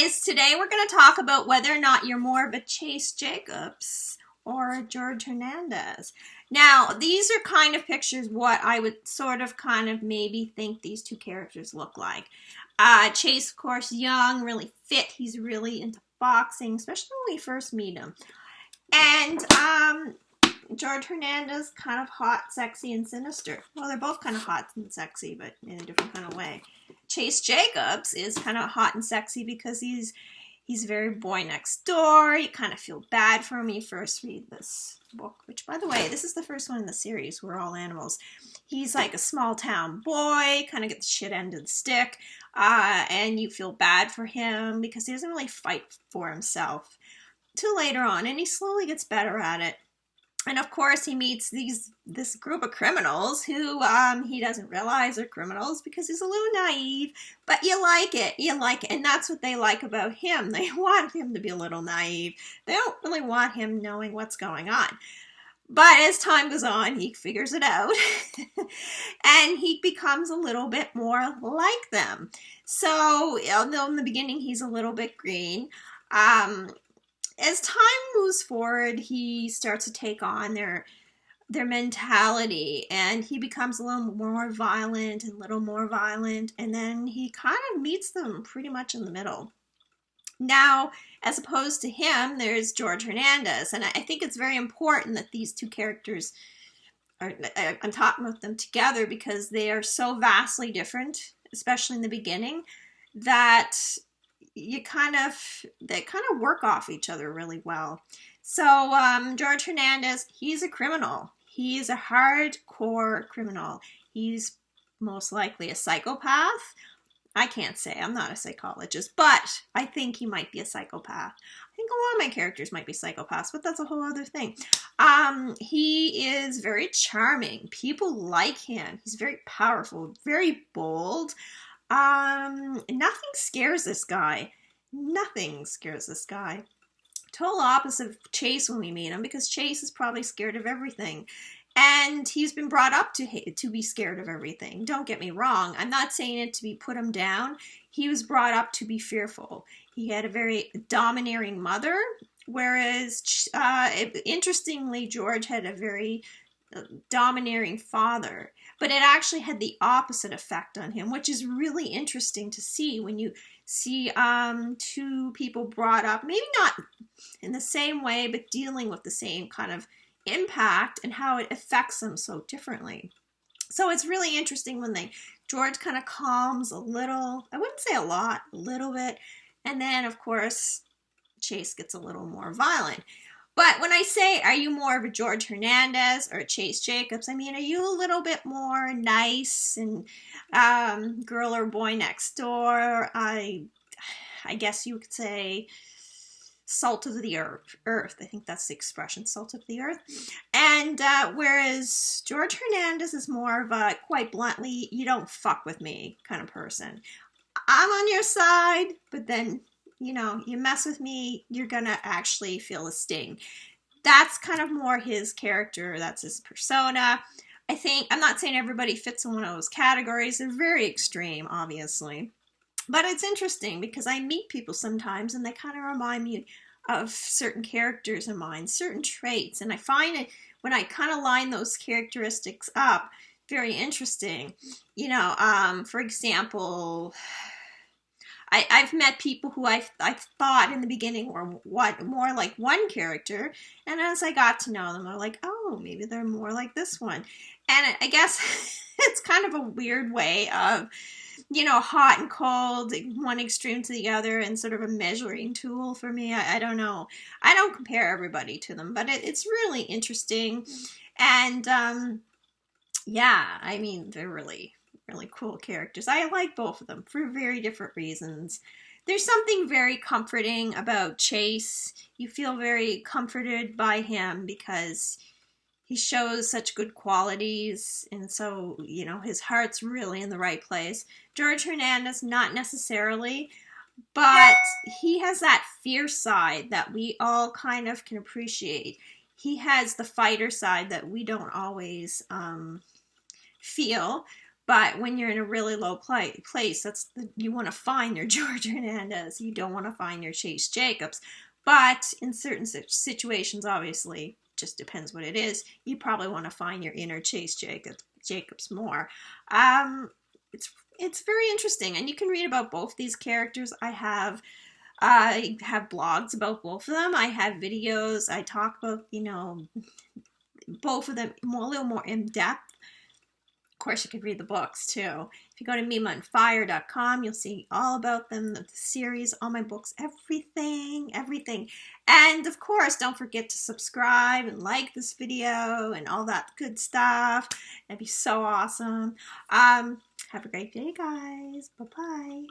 guys, today we're going to talk about whether or not you're more of a Chase Jacobs or a Jorge Hernandez. Now, these are kind of pictures what I would sort of kind of maybe think these two characters look like. Chase, of course, young, really fit. He's really into boxing, especially when we first meet him. And Jorge Hernandez, kind of hot, sexy, and sinister. Well, they're both kind of hot and sexy, but in a different kind of way. Chase Jacobs is kind of hot and sexy because he's very boy next door. You kind of feel bad for him when you first read this book, which, by the way, this is the first one in the series, We're All Animals. He's like a small town boy, kind of gets the shit end of the stick, and you feel bad for him because he doesn't really fight for himself till later on, and he slowly gets better at it. And of course, he meets this group of criminals who he doesn't realize are criminals because he's a little naive. But you like it, and that's what they like about him. They want him to be a little naive. They don't really want him knowing what's going on. But as time goes on, he figures it out, and he becomes a little bit more like them. So, although in the beginning he's a little bit green, as time moves forward, he starts to take on their mentality, and he becomes a little more violent, and then he kind of meets them pretty much in the middle. Now, as opposed to him, there's Jorge Hernandez, and I think it's very important that these two characters I'm talking about them together because they are so vastly different, especially in the beginning, that they kind of work off each other really well. So Jorge Hernandez, he's a criminal. He's a hardcore criminal. He's most likely a psychopath. I can't say. I'm not a psychologist, but I think he might be a psychopath. I think a lot of my characters might be psychopaths, but that's a whole other thing. He is very charming. People like him. He's very powerful, very bold. Nothing scares this guy. Nothing scares this guy. Total opposite of Chase when we meet him, because Chase is probably scared of everything. And he's been brought up to be scared of everything. Don't get me wrong. I'm not saying it to put him down. He was brought up to be fearful. He had a very domineering mother, whereas, interestingly, George had a very domineering father. But it actually had the opposite effect on him, which is really interesting to see when you see two people brought up, maybe not in the same way, but dealing with the same kind of impact and how it affects them so differently. So it's really interesting when George kind of calms a little, I wouldn't say a lot, a little bit, and then of course Chase gets a little more violent. But when I say, are you more of a Jorge Hernandez or a Chase Jacobs, I mean, are you a little bit more nice and girl or boy next door? I guess you could say salt of the earth. I think that's the expression, salt of the earth. And whereas Jorge Hernandez is more of a, quite bluntly, you don't fuck with me kind of person. I'm on your side, but then, you know, you mess with me, you're going to actually feel a sting. That's kind of more his character. That's his persona. I'm not saying everybody fits in one of those categories. They're very extreme, obviously. But it's interesting because I meet people sometimes and they kind of remind me of certain characters of mine, certain traits. And I find it, when I kind of line those characteristics up, very interesting. You know, for example, I've met people who I thought in the beginning were more like one character, and as I got to know them, I'm like, oh, maybe they're more like this one. And I guess it's kind of a weird way of, you know, hot and cold, one extreme to the other, and sort of a measuring tool for me. I don't know. I don't compare everybody to them, but it's really interesting. And yeah, I mean, they're really cool characters. I like both of them for very different reasons. There's something very comforting about Chase. You feel very comforted by him because he shows such good qualities, and so, you know, his heart's really in the right place. Jorge Hernandez, not necessarily, but he has that fierce side that we all kind of can appreciate. He has the fighter side that we don't always feel. But when you're in a really low place, you want to find your George Hernandez. You don't want to find your Chase Jacobs. But in certain situations, obviously, just depends what it is, you probably want to find your inner Chase Jacobs more. It's very interesting, and you can read about both these characters. I have blogs about both of them. I have videos. I talk about, both of them a little more in depth. Of course, you could read the books too. If you go to mimaandfire.com, you'll see all about them, the series, all my books, everything. And of course, don't forget to subscribe and like this video and all that good stuff. That'd be so awesome. Have a great day, guys. Bye-bye.